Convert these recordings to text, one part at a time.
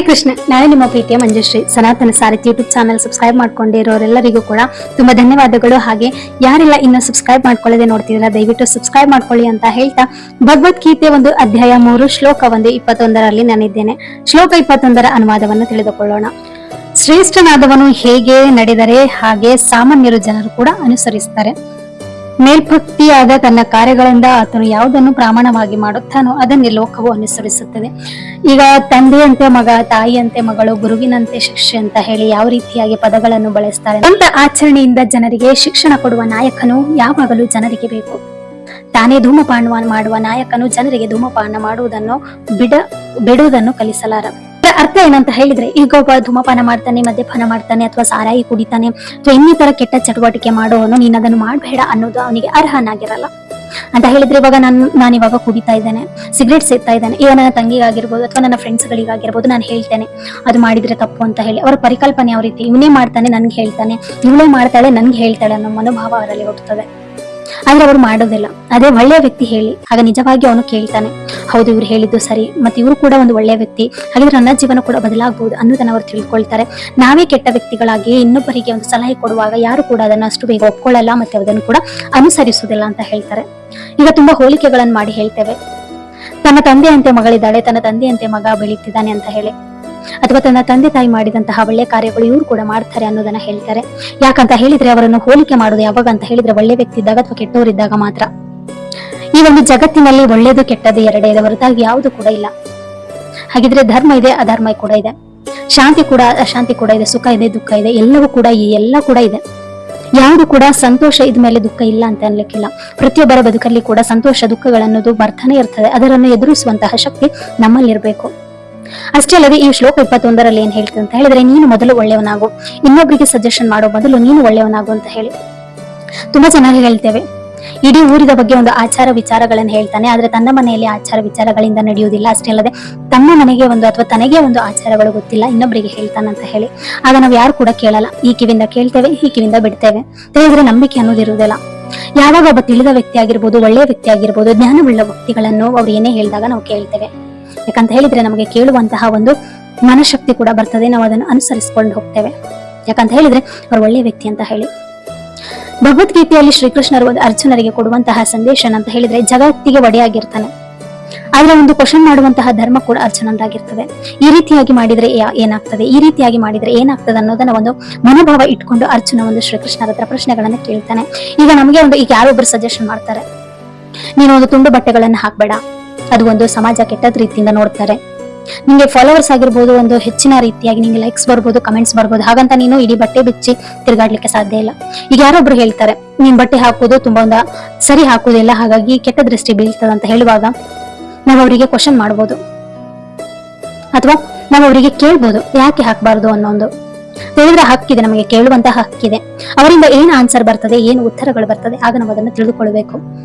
ಹರೇ ಕೃಷ್ಣ. ನಾನು ನಿಮ್ಮ ಪ್ರೀತಿಯ ಮಂಜುಶ್ರೀ. ಸನಾತನ ಸಾರಥಿ ಯೂಟ್ಯೂಬ್ ಚಾನಲ್ ಸಬ್ಸ್ಕ್ರೈಬ್ ಮಾಡ್ಕೊಂಡಿರೋರೆಲ್ಲರಿಗೂ ಕೂಡ ತುಂಬಾ ಧನ್ಯವಾದಗಳು. ಹಾಗೆ ಯಾರೆಲ್ಲ ಇನ್ನು ಸಬ್ಸ್ಕ್ರೈಬ್ ಮಾಡ್ಕೊಳ್ಳದೆ ನೋಡ್ತಿದ್ದೀರಾ ದಯವಿಟ್ಟು ಸಬ್ಸ್ಕ್ರೈಬ್ ಮಾಡ್ಕೊಳ್ಳಿ ಅಂತ ಹೇಳ್ತಾ, ಭಗವದ್ಗೀತೆ ಒಂದು ಅಧ್ಯಾಯ 3 ಶ್ಲೋಕ 21ರಲ್ಲಿ ನಾನಿದ್ದೇನೆ. ಶ್ಲೋಕ 21ರ ಅನುವಾದವನ್ನು ತಿಳಿದುಕೊಳ್ಳೋಣ. ಶ್ರೇಷ್ಠನಾದವನು ಹೇಗೆ ನಡೆದರೆ ಹಾಗೆ ಸಾಮಾನ್ಯರು ಜನರು ಕೂಡ ಅನುಸರಿಸುತ್ತಾರೆ. ಮೇಲ್ಭಕ್ತಿಯಾದ ತನ್ನ ಕಾರ್ಯಗಳಿಂದ ಆತನು ಯಾವುದನ್ನು ಪ್ರಾಮಾಣವಾಗಿ ಮಾಡುತ್ತಾನೋ ಅದನ್ನೇ ಲೋಕವು ಅನುಸರಿಸುತ್ತದೆ. ಈಗ ತಂದೆಯಂತೆ ಮಗ, ತಾಯಿಯಂತೆ ಮಗಳು, ಗುರುವಿನಂತೆ ಶಿಷ್ಯ ಅಂತ ಹೇಳಿ ಯಾವ ರೀತಿಯಾಗಿ ಪದಗಳನ್ನು ಬಳಸ್ತಾರೆ. ಸ್ವಂತ ಆಚರಣೆಯಿಂದ ಜನರಿಗೆ ಶಿಕ್ಷಣ ಕೊಡುವ ನಾಯಕನು ಯಾವಾಗಲೂ ಜನರಿಗೆ ಬೇಕು. ತಾನೇ ಧೂಮಪಾನ ಮಾಡುವ ನಾಯಕನು ಜನರಿಗೆ ಧೂಮಪಾನ ಮಾಡುವುದನ್ನು ಬಿಡುವುದನ್ನು ಕಲಿಸಲಾರ. ಅರ್ಥ ಏನಂತ ಹೇಳಿದ್ರೆ, ಈಗ ಒಬ್ಬ ಧೂಮಪಾನ ಮಾಡ್ತಾನೆ, ಮದ್ಯಪಾನ ಮಾಡ್ತಾನೆ, ಅಥವಾ ಸಾರಾಯಿ ಕುಡಿತಾನೆ, ಅಥವಾ ಇನ್ನಿತರ ಕೆಟ್ಟ ಚಟುವಟಿಕೆ ಮಾಡುವವನು ನೀನ್ ಅದನ್ನು ಮಾಡಬೇಡ ಅನ್ನೋದು ಅವನಿಗೆ ಅರ್ಹನಾಗಿರಲ್ಲ ಅಂತ ಹೇಳಿದ್ರೆ, ಇವಾಗ ನಾನು ಇವಾಗ ಕುಡಿತಾ ಇದ್ದೇನೆ, ಸಿಗರೇಟ್ ಸೇರ್ತಾ ಇದ್ದೇನೆ, ಈಗ ನನ್ನ ತಂಗಿಗಾಗಿರ್ಬೋದು ಅಥವಾ ನನ್ನ ಫ್ರೆಂಡ್ಸ್ ಗಳಿಗಾಗಿರ್ಬೋದು, ನಾನು ಹೇಳ್ತೇನೆ ಅದು ಮಾಡಿದ್ರೆ ತಪ್ಪು ಅಂತ ಹೇಳಿ. ಅವರ ಪರಿಕಲ್ಪನೆ ಯಾವ ರೀತಿ, ಇವನೇ ಮಾಡ್ತಾನೆ ನನ್ಗೆ ಹೇಳ್ತಾನೆ, ಇವಳೇ ಮಾಡ್ತಾಳೆ ನನ್ಗೆ ಹೇಳ್ತಾಳೆ ಅನ್ನೋ ಮನೋಭಾವ ಅವರಲ್ಲಿ ಹುಟ್ಟುತ್ತದೆ. ಆದ್ರೆ ಅವರು ಮಾಡೋದಿಲ್ಲ. ಅದೇ ಒಳ್ಳೆಯ ವ್ಯಕ್ತಿ ಹೇಳಿ ಆಗ ನಿಜವಾಗಿ ಅವನು ಕೇಳ್ತಾನೆ, ಹೌದು ಇವ್ರು ಹೇಳಿದ್ದು ಸರಿ, ಮತ್ತೆ ಇವರು ಕೂಡ ಒಂದು ಒಳ್ಳೆಯ ವ್ಯಕ್ತಿ, ಹಾಗಿದ್ರೆ ನನ್ನ ಜೀವನ ಕೂಡ ಬದಲಾಗಬಹುದು ಅನ್ನೋದನ್ನ ಅವರು ತಿಳ್ಕೊಳ್ತಾರೆ. ನಾವೇ ಕೆಟ್ಟ ವ್ಯಕ್ತಿಗಳಾಗಿ ಇನ್ನೊಬ್ಬರಿಗೆ ಒಂದು ಸಲಹೆ ಕೊಡುವಾಗ ಯಾರು ಕೂಡ ಅದನ್ನ ಅಷ್ಟು ಬೇಗ ಒಪ್ಕೊಳ್ಳಲ್ಲ, ಮತ್ತೆ ಅದನ್ನು ಕೂಡ ಅನುಸರಿಸುವುದಿಲ್ಲ ಅಂತ ಹೇಳ್ತಾರೆ. ಈಗ ತುಂಬಾ ಹೋಲಿಕೆಗಳನ್ನು ಮಾಡಿ ಹೇಳ್ತೇವೆ. ತನ್ನ ತಂದೆಯಂತೆ ಮಗಳಿದ್ದಾಳೆ, ತನ್ನ ತಂದೆಯಂತೆ ಮಗ ಬೆಳೀತಿದ್ದಾನೆ ಅಂತ ಹೇಳಿ, ಅಥವಾ ತನ್ನ ತಂದೆ ತಾಯಿ ಮಾಡಿದಂತಹ ಒಳ್ಳೆ ಕಾರ್ಯಗಳು ಇವ್ರು ಕೂಡ ಮಾಡ್ತಾರೆ ಅನ್ನೋದನ್ನ ಹೇಳ್ತಾರೆ. ಯಾಕಂತ ಹೇಳಿದ್ರೆ ಅವರನ್ನು ಹೋಲಿಕೆ ಮಾಡೋದು ಯಾವಾಗ ಅಂತ ಹೇಳಿದ್ರೆ ಒಳ್ಳೆ ವ್ಯಕ್ತಿ ಇದ್ದಾಗ ಅಥವಾ ಕೆಟ್ಟವರಿದ್ದಾಗ ಮಾತ್ರ. ಈ ಒಂದು ಜಗತ್ತಿನಲ್ಲಿ ಒಳ್ಳೇದು ಕೆಟ್ಟದ್ದು ಎರಡೇ ಇದೆ, ಹೊರತಾಗಿ ಯಾವುದು ಕೂಡ ಇಲ್ಲ. ಹಾಗಿದ್ರೆ ಧರ್ಮ ಇದೆ, ಅಧರ್ಮ ಕೂಡ ಇದೆ, ಶಾಂತಿ ಕೂಡ ಅಶಾಂತಿ ಕೂಡ ಇದೆ, ಸುಖ ಇದೆ, ದುಃಖ ಇದೆ, ಎಲ್ಲವೂ ಕೂಡ ಎಲ್ಲ ಕೂಡ ಇದೆ. ಯಾವುದು ಕೂಡ ಸಂತೋಷ ಇದ್ಮೇಲೆ ದುಃಖ ಇಲ್ಲ ಅಂತ ಅನ್ಲಿಕ್ಕಿಲ್ಲ. ಪ್ರತಿಯೊಬ್ಬರ ಬದುಕಲ್ಲಿ ಕೂಡ ಸಂತೋಷ ದುಃಖಗಳನ್ನೋದು ಬರ್ತಾನೆ ಇರ್ತದೆ. ಅದರನ್ನು ಎದುರಿಸುವಂತಹ ಶಕ್ತಿ ನಮ್ಮಲ್ಲಿರ್ಬೇಕು. ಅಷ್ಟೇ ಅಲ್ಲದೆ ಈ ಶ್ಲೋಕ 21ರಲ್ಲಿ ಏನ್ ಹೇಳ್ತದೆ ಅಂತ ಹೇಳಿದ್ರೆ, ನೀನು ಮೊದಲು ಒಳ್ಳೆಯವನಾಗು, ಇನ್ನೊಬ್ಬರಿಗೆ ಸಜೆಷನ್ ಮಾಡೋ ಬದಲು ನೀನು ಒಳ್ಳೆಯವನಾಗು ಅಂತ ಹೇಳಿ. ತುಂಬಾ ಚೆನ್ನಾಗಿ ಹೇಳ್ತೇವೆ. ಇಡೀ ಊರಿನ ಬಗ್ಗೆ ಒಂದು ಆಚಾರ ವಿಚಾರಗಳನ್ನು ಹೇಳ್ತಾನೆ, ಆದ್ರೆ ತನ್ನ ಮನೆಯಲ್ಲಿ ಆಚಾರ ವಿಚಾರಗಳಿಂದ ನಡೆಯುವುದಿಲ್ಲ. ಅಷ್ಟೇ ಅಲ್ಲದೆ ತನ್ನ ಮನೆಗೆ ಒಂದು ಅಥವಾ ತನಗೆ ಒಂದು ಆಚಾರಗಳು ಗೊತ್ತಿಲ್ಲ, ಇನ್ನೊಬ್ಬರಿಗೆ ಹೇಳ್ತಾನಂತ ಹೇಳಿ. ಆಗ ನಾವು ಯಾರು ಕೂಡ ಕೇಳಲ್ಲ. ಈ ಕಿವಿಂದ ಕೇಳ್ತೇವೆ, ಈ ಕಿವಿಂದ ಬಿಡ್ತೇವೆ. ಹೇಳಿದ್ರೆ ನಂಬಿಕೆ ಅನ್ನೋದಿರುವುದಿಲ್ಲ. ಯಾವಾಗ ಒಬ್ಬ ತಿಳಿದ ವ್ಯಕ್ತಿ ಆಗಿರ್ಬೋದು, ಒಳ್ಳೆಯ ವ್ಯಕ್ತಿ ಆಗಿರ್ಬೋದು, ಜ್ಞಾನವುಳ್ಳ ವ್ಯಕ್ತಿಗಳನ್ನು ಅವ್ರು ಏನೇ ಹೇಳಿದಾಗ ನಾವು ಕೇಳ್ತೇವೆ. ಯಾಕಂತ ಹೇಳಿದ್ರೆ ನಮಗೆ ಕೇಳುವಂತಹ ಒಂದು ಮನಶಕ್ತಿ ಕೂಡ ಬರ್ತದೆ, ನಾವು ಅದನ್ನು ಅನುಸರಿಸಿಕೊಂಡು ಹೋಗ್ತೇವೆ. ಯಾಕಂತ ಹೇಳಿದ್ರೆ ಅವರು ಒಳ್ಳೆಯ ವ್ಯಕ್ತಿ ಅಂತ ಹೇಳಿ. ಭಗವದ್ಗೀತೆಯಲ್ಲಿ ಶ್ರೀಕೃಷ್ಣರು ಅರ್ಜುನರಿಗೆ ಕೊಡುವಂತಹ ಸಂದೇಶ ಅಂತ ಹೇಳಿದ್ರೆ, ಜಗತ್ತಿಗೆ ಒಡೆಯಾಗಿರ್ತಾನೆ, ಆದ್ರೆ ಒಂದು ಕ್ವಶನ್ ಮಾಡುವಂತಹ ಧರ್ಮ ಕೂಡ ಅರ್ಜುನಂದಾಗಿರ್ತದೆ. ಈ ರೀತಿಯಾಗಿ ಮಾಡಿದ್ರೆ ಏನಾಗ್ತದೆ, ಈ ರೀತಿಯಾಗಿ ಮಾಡಿದ್ರೆ ಏನಾಗ್ತದೆ ಅನ್ನೋದನ್ನ ಒಂದು ಮನೋಭಾವ ಇಟ್ಕೊಂಡು ಅರ್ಜುನ ಒಂದು ಶ್ರೀಕೃಷ್ಣರ ಹತ್ರ ಪ್ರಶ್ನೆಗಳನ್ನ ಕೇಳ್ತಾನೆ. ಈಗ ನಮಗೆ ಈಗ ಯಾರೊಬ್ರು ಸಜೆಷನ್ ಮಾಡ್ತಾರೆ, ನೀನು ಒಂದು ತುಂಡು ಬಟ್ಟೆಗಳನ್ನ ಹಾಕ್ಬೇಡ, ಅದು ಒಂದು ಸಮಾಜ ಕೆಟ್ಟದ ರೀತಿಯಿಂದ ನೋಡ್ತಾರೆ, ನಿಂಗೆ ಫಾಲೋವರ್ಸ್ ಆಗಿರ್ಬೋದು, ಒಂದು ಹೆಚ್ಚಿನ ರೀತಿಯಾಗಿ ನಿಂಗೆ ಲೈಕ್ಸ್ ಬರ್ಬೋದು, ಕಮೆಂಟ್ಸ್ ಬರ್ಬೋದು, ಹಾಗಂತ ನೀನು ಇಡೀ ಬಟ್ಟೆ ಬಿಚ್ಚಿ ತಿರುಗಾಡ್ಲಿಕ್ಕೆ ಸಾಧ್ಯ ಇಲ್ಲ. ಈಗ ಯಾರೊಬ್ರು ಹೇಳ್ತಾರೆ ನೀನ್ ಬಟ್ಟೆ ಹಾಕೋದು ತುಂಬಾ ಸರಿ ಹಾಕುವುದಿಲ್ಲ, ಹಾಗಾಗಿ ಕೆಟ್ಟ ದೃಷ್ಟಿ ಬೀಳ್ತದ ಅಂತ ಹೇಳುವಾಗ ನಾವು ಅವರಿಗೆ ಕ್ವಶನ್ ಮಾಡ್ಬೋದು, ಅಥವಾ ನಾವು ಅವರಿಗೆ ಕೇಳ್ಬೋದು ಯಾಕೆ ಹಾಕ್ಬಾರ್ದು ಅನ್ನೋ ಒಂದು ಹೇಳಿದ್ರೆ ಹಕ್ಕಿದೆ, ನಮಗೆ ಕೇಳುವಂತಹ ಹಕ್ಕಿದೆ. ಅವರಿಂದ ಏನು ಆನ್ಸರ್ ಬರ್ತದೆ, ಏನು ಉತ್ತರಗಳು ಬರ್ತದೆ, ಆಗ ನಾವು ಅದನ್ನು ತಿಳಿದುಕೊಳ್ಬೇಕು.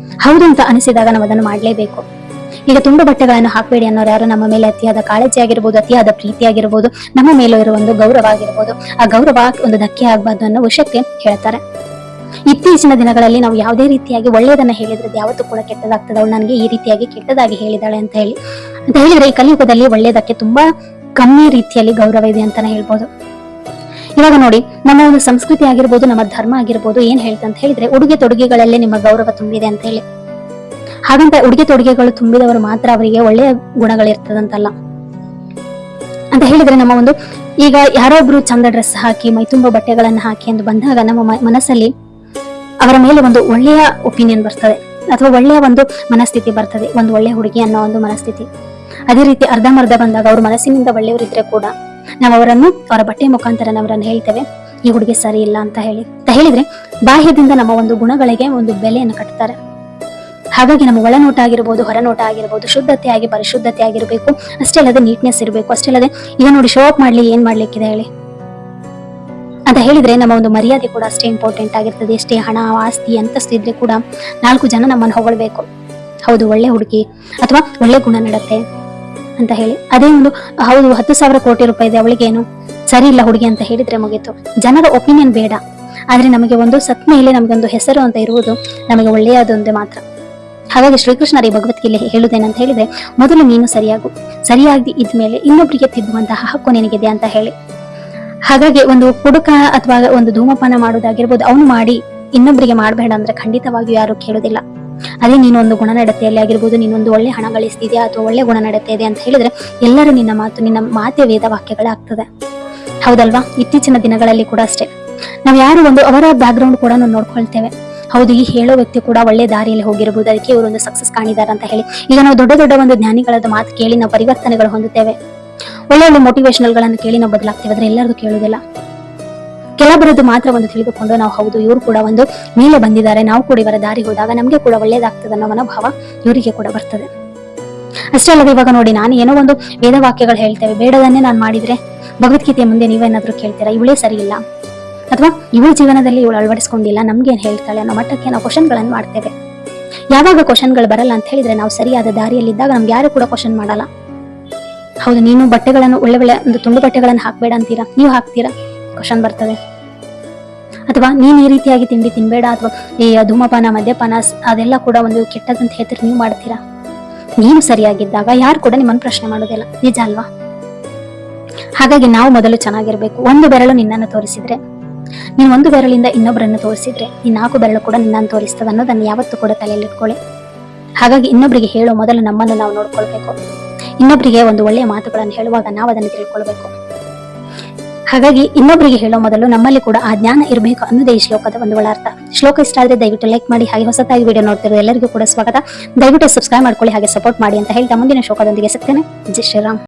ಹೌದು ಅಂತ ಅನಿಸಿದಾಗ ನಾವು ಅದನ್ನು ಮಾಡ್ಲೇಬೇಕು. ಈಗ ತುಂಡು ಬಟ್ಟೆಗಳನ್ನು ಹಾಕಬೇಡಿ ಅನ್ನೋರು ಯಾರು ನಮ್ಮ ಮೇಲೆ ಅತಿಯಾದ ಕಾಳಜಿ ಆಗಿರ್ಬೋದು, ಅತಿಯಾದ ಪ್ರೀತಿ ಆಗಿರ್ಬೋದು, ನಮ್ಮ ಮೇಲೆ ಇರುವ ಒಂದು ಗೌರವ ಆಗಿರ್ಬೋದು, ಆ ಗೌರವ ಒಂದು ಧಕ್ಕೆ ಆಗಬಾರ್ದು ಅನ್ನೋ ವಿಷಯಕ್ಕೆ ಹೇಳ್ತಾರೆ. ಇತ್ತೀಚಿನ ದಿನಗಳಲ್ಲಿ ನಾವು ಯಾವುದೇ ರೀತಿಯಾಗಿ ಒಳ್ಳೆಯದನ್ನ ಹೇಳಿದ್ರೆ ಯಾವತ್ತೂ ಕೂಡ ಕೆಟ್ಟದಾಗ್ತದೆ. ಅವಳು ನನಗೆ ಈ ರೀತಿಯಾಗಿ ಕೆಟ್ಟದಾಗಿ ಹೇಳಿದಾಳೆ ಅಂತ ಹೇಳಿದ್ರೆ, ಈ ಕಲಿಯುಗದಲ್ಲಿ ಒಳ್ಳೆಯದಕ್ಕೆ ತುಂಬಾ ಕಮ್ಮಿ ರೀತಿಯಲ್ಲಿ ಗೌರವ ಇದೆ ಅಂತಾನೆ ಹೇಳ್ಬೋದು. ಇವಾಗ ನೋಡಿ, ನಮ್ಮ ಒಂದು ಸಂಸ್ಕೃತಿ ಆಗಿರ್ಬೋದು, ನಮ್ಮ ಧರ್ಮ ಆಗಿರ್ಬೋದು ಏನ್ ಹೇಳ್ತಂತ ಹೇಳಿದ್ರೆ, ಉಡುಗೆ ತೊಡುಗೆಗಳಲ್ಲೇ ನಿಮ್ಮ ಗೌರವ ತುಂಬಿದೆ ಅಂತ ಹೇಳಿ. ಹಾಗಂತ ಉಡುಗೆ ತೊಡುಗೆಗಳು ತುಂಬಿದವರು ಮಾತ್ರ ಅವರಿಗೆ ಒಳ್ಳೆಯ ಗುಣಗಳಿರ್ತದಂತಲ್ಲ ಅಂತ ಹೇಳಿದ್ರೆ, ನಮ್ಮ ಒಂದು ಈಗ ಯಾರೊಬ್ರು ಚಂದ ಡ್ರೆಸ್ ಹಾಕಿ ಮೈ ತುಂಬ ಬಟ್ಟೆಗಳನ್ನ ಹಾಕಿ ಎಂದು ಬಂದಾಗ ನಮ್ಮ ಮನಸ್ಸಲ್ಲಿ ಅವರ ಮೇಲೆ ಒಂದು ಒಳ್ಳೆಯ ಒಪಿನಿಯನ್ ಬರ್ತದೆ, ಅಥವಾ ಒಳ್ಳೆಯ ಒಂದು ಮನಸ್ಥಿತಿ ಬರ್ತದೆ, ಒಂದು ಒಳ್ಳೆಯ ಹುಡುಗಿ ಅನ್ನೋ ಒಂದು ಮನಸ್ಥಿತಿ. ಅದೇ ರೀತಿ ಅರ್ಧಂಬರ್ಧ ಬಂದಾಗ ಅವ್ರ ಮನಸ್ಸಿನಿಂದ ಒಳ್ಳೆಯವರಿದ್ರೆ ಕೂಡ ನಾವು ಅವರ ಬಟ್ಟೆ ಮುಖಾಂತರ ಅವರನ್ನು ಹೇಳ್ತೇವೆ ಈ ಹುಡುಗಿ ಸರಿ ಇಲ್ಲ ಅಂತ ಹೇಳಿದ್ರೆ, ಬಾಹ್ಯದಿಂದ ನಮ್ಮ ಒಂದು ಗುಣಗಳಿಗೆ ಒಂದು ಬೆಲೆಯನ್ನು ಕಟ್ತಾರೆ. ಹಾಗಾಗಿ ನಮ್ಮ ಒಳನೋಟ ಆಗಿರ್ಬೋದು, ಹೊರನೋಟ ಆಗಿರ್ಬೋದು, ಶುದ್ಧತೆ ಆಗಿ ಪರಿಶುದ್ಧತೆ ಆಗಿರ್ಬೇಕು. ಅಷ್ಟೇ ಅಲ್ಲದೆ ನೀಟ್ನೆಸ್ ಇರಬೇಕು. ಅಷ್ಟೇ ಅಲ್ಲದೆ ಈಗ ನೋಡಿ, ಶೋ ಅಪ್ ಮಾಡ್ಲಿ ಏನ್ ಮಾಡ್ಲಿಕ್ಕಿದೆ ಹೇಳಿ ಅಂತ ಹೇಳಿದ್ರೆ ನಮ್ಮ ಒಂದು ಮರ್ಯಾದೆ ಕೂಡ ಅಷ್ಟೇ ಇಂಪಾರ್ಟೆಂಟ್ ಆಗಿರ್ತದೆ. ಎಷ್ಟೇ ಹಣ, ಆಸ್ತಿ, ಅಂತಸ್ತು ಇದ್ರೆ ಕೂಡ 4 ಜನ ನಮ್ಮನ್ನು ಹೊಗಳ್ಬೇಕು, ಹೌದು ಒಳ್ಳೆ ಹುಡುಗಿ ಅಥವಾ ಒಳ್ಳೆ ಗುಣ ನಡತೆ ಅಂತ ಹೇಳಿ. ಅದೇ ಒಂದು ಹೌದು 10,000 ಕೋಟಿ ರೂಪಾಯಿ ಇದೆ, ಅವಳಿಗೇನು ಸರಿ ಇಲ್ಲ ಹುಡುಗಿ ಅಂತ ಹೇಳಿದ್ರೆ ಮುಗೀತು. ಜನರ ಒಪಿನಿಯನ್ ಬೇಡ, ಆದ್ರೆ ನಮಗೆ ಒಂದು ಸತ್ ಮೇಲೆ ನಮಗೊಂದು ಹೆಸರು ಅಂತ ಇರುವುದು ನಮಗೆ ಒಳ್ಳೆಯದೊಂದೇ ಮಾತ್ರ. ಹಾಗಾಗಿ ಶ್ರೀಕೃಷ್ಣರೇ ಭಗವದ್ಗೀತೆ ಹೇಳುವುದೇನಂತ ಹೇಳಿದ್ರೆ, ಮೊದಲು ನೀನು ಸರಿಯಾಗಿ ಇದ್ಮೇಲೆ ಇನ್ನೊಬ್ಬರಿಗೆ ತಿದ್ದುವಂತಹ ಹಕ್ಕು ನಿನಗಿದೆ ಅಂತ ಹೇಳಿ. ಹಾಗಾಗಿ ಒಂದು ಕುಡುಕ ಅಥವಾ ಒಂದು ಧೂಮಪಾನ ಮಾಡೋದಾಗಿರ್ಬೋದು, ಅವನು ಮಾಡಿ ಇನ್ನೊಬ್ಬರಿಗೆ ಮಾಡಬೇಡ ಅಂದ್ರೆ ಖಂಡಿತವಾಗಿಯೂ ಯಾರು ಕೇಳೋದಿಲ್ಲ. ಅದೇ ನೀನು ಒಂದು ಗುಣನಡತೆಯಲ್ಲಿ ಆಗಿರ್ಬೋದು, ನೀನೊಂದು ಒಳ್ಳೆ ಹಣ ಗಳಿಸ್ತಿದ್ಯಾ ಅಥವಾ ಒಳ್ಳೆ ಗುಣನಡತೆ ಇದೆ ಅಂತ ಹೇಳಿದ್ರೆ ಎಲ್ಲರೂ ನಿನ್ನ ಮಾತೆ ವೇದ ವಾಕ್ಯಗಳಾಗ್ತದೆ. ಹೌದಲ್ವಾ? ಇತ್ತೀಚಿನ ದಿನಗಳಲ್ಲಿ ಕೂಡ ಅಷ್ಟೇ, ನಾವು ಯಾರು ಒಂದು ಅವರ ಬ್ಯಾಕ್ ಗ್ರೌಂಡ್ ಕೂಡ ನಾವು ನೋಡ್ಕೊಳ್ತೇವೆ. ಹೌದು, ಈ ಹೇಳೋ ವ್ಯಕ್ತಿ ಕೂಡ ಒಳ್ಳೆ ದಾರಿಯಲ್ಲಿ ಹೋಗಿರಬಹುದು, ಅದಕ್ಕೆ ಇವರು ಒಂದು ಸಕ್ಸಸ್ ಕಾಣಿದ್ದಾರೆ ಅಂತ ಹೇಳಿ ಈಗ ನಾವು ದೊಡ್ಡ ದೊಡ್ಡ ಒಂದು ಜ್ಞಾನಿಗಳದ ಮಾತು ಕೇಳಿ ನಾವು ಪರಿವರ್ತನೆಗಳು ಹೊಂದುತ್ತೇವೆ. ಒಳ್ಳೆ ಮೋಟಿವೇಶನಲ್ ಗಳನ್ನು ಕೇಳಿ ನಾವು ಬದಲಾಗ್ತೇವೆ. ಆದ್ರೆ ಎಲ್ಲರದು ಕೇಳುವುದಿಲ್ಲ. ಕೆಲವರದ್ದು ಮಾತ್ರ ಒಂದು ತಿಳಿದುಕೊಂಡು ನಾವು ಹೌದು ಇವರು ಕೂಡ ಒಂದು ಮೇಲೆ ಬಂದಿದ್ದಾರೆ, ನಾವು ಕೂಡ ಇವರ ದಾರಿ ಹೋದಾಗ ನಮ್ಗೆ ಕೂಡ ಒಳ್ಳೇದಾಗ್ತದೆ ಅನ್ನೋ ಮನೋಭಾವ ಇವರಿಗೆ ಕೂಡ ಬರ್ತದೆ. ಅಷ್ಟೇ ಅಲ್ಲದೆ ಇವಾಗ ನೋಡಿ, ನಾನು ಏನೋ ಒಂದು ವೇದ ವಾಕ್ಯಗಳು ಹೇಳ್ತೇವೆ, ಬೇಡದನ್ನೇ ನಾನು ಮಾಡಿದ್ರೆ ಭಗವದ್ಗೀತೆಯ ಮುಂದೆ ನೀವೇನಾದ್ರೂ ಕೇಳ್ತೀರಾ ಇವಳೇ ಸರಿ ಇಲ್ಲ ಅಥವಾ ಇವಳ ಜೀವನದಲ್ಲಿ ಇವಳು ಅಳವಡಿಸ್ಕೊಂಡಿಲ್ಲ, ನಮ್ಗೆ ಏನ್ ಹೇಳ್ತಾಳೆ ಅನ್ನೋ ಮಟ್ಟಕ್ಕೆ ನಾವು ಕ್ವಶನ್ಗಳನ್ನು ಮಾಡ್ತೇವೆ. ಯಾವಾಗ ಕ್ವಶನ್ಗಳು ಬರಲ್ಲ ಅಂತ ಹೇಳಿದ್ರೆ ನಾವು ಸರಿಯಾದ ದಾರಿಯಲ್ಲಿದ್ದಾಗ ನಮ್ಗೆ ಯಾರು ಕೂಡ ಕ್ವಶನ್ ಮಾಡಲ್ಲ. ಹೌದು, ನೀನು ಬಟ್ಟೆಗಳನ್ನು ಒಳ್ಳೆ ಒಂದು ತುಂಡು ಬಟ್ಟೆಗಳನ್ನು ಹಾಕ್ಬೇಡ ಅಂತೀರಾ, ನೀವು ಹಾಕ್ತೀರಾ, ಕ್ವಶನ್ ಬರ್ತದೆ. ಅಥವಾ ನೀನ್ ಈ ರೀತಿಯಾಗಿ ತಿಂಡಿ ತಿನ್ಬೇಡ ಅಥವಾ ಈ ಧೂಮಪಾನ ಮದ್ಯಪಾನ ಅದೆಲ್ಲ ಕೂಡ ಒಂದು ಕೆಟ್ಟದಂತ ಹೇಳ್ತೀರಿ, ನೀವು ಮಾಡ್ತೀರಾ. ನೀನು ಸರಿಯಾಗಿದ್ದಾಗ ಯಾರು ಕೂಡ ನಿಮ್ಮನ್ನು ಪ್ರಶ್ನೆ ಮಾಡೋದಿಲ್ಲ, ನಿಜ ಅಲ್ವಾ? ಹಾಗಾಗಿ ನಾವು ಮೊದಲು ಚೆನ್ನಾಗಿರ್ಬೇಕು. ಒಂದು ಬೆರಳು ನಿನ್ನನ್ನು ತೋರಿಸಿದ್ರೆ, ನೀನು ಒಂದು ಬೆರಳಿಂದ ಇನ್ನೊಬ್ಬರನ್ನು ತೋರಿಸಿದ್ರೆ ಈ 4 ಬೆರಳು ಕೂಡ ನಿನ್ನನ್ನು ತೋರಿಸ್ತದೆ ಅನ್ನೋದನ್ನು ಯಾವತ್ತೂ ಕೂಡ ತಲೆಯಲ್ಲಿ ಇಟ್ಕೊಳ್ಳಿ. ಹಾಗಾಗಿ ಇನ್ನೊಬ್ಬರಿಗೆ ಹೇಳೋ ಮೊದಲು ನಮ್ಮನ್ನು ನಾವು ನೋಡ್ಕೊಳ್ಬೇಕು. ಇನ್ನೊಬ್ಬರಿಗೆ ಒಂದು ಒಳ್ಳೆಯ ಮಾತುಗಳನ್ನು ಹೇಳುವಾಗ ನಾವು ಅದನ್ನು ತಿಳ್ಕೊಳ್ಬೇಕು. ಹಾಗಾಗಿ ಇನ್ನೊಬ್ಬರಿಗೆ ಹೇಳೋ ಮೊದಲು ನಮ್ಮಲ್ಲಿ ಕೂಡ ಆ ಜ್ಞಾನ ಇರಬೇಕು ಅನ್ನೋದೇ ಈ ಶ್ಲೋಕದ ಒಂದು ಒಳಾರ್ಥ. ಶ್ಲೋಕ ಇಷ್ಟ ಆದ್ರೆ ದಯವಿಟ್ಟು ಲೈಕ್ ಮಾಡಿ, ಹಾಗೆ ಹೊಸತಾಗಿ ವಿಡಿಯೋ ನೋಡ್ತಿರೋ ಎಲ್ಲರಿಗೂ ಕೂಡ ಸ್ವಾಗತ. ದಯವಿಟ್ಟು ಸಬ್ಸ್ಕ್ರೈಬ್ ಮಾಡ್ಕೊಳ್ಳಿ, ಹಾಗೆ ಸಪೋರ್ಟ್ ಮಾಡಿ ಅಂತ ಹೇಳ್ತಾ ಮುಂದಿನ ಶ್ಲೋಕದೊಂದಿಗೆ ಸಿಗ್ತೇನೆ. ಜೈ ಶ್ರೀರಾಮ್.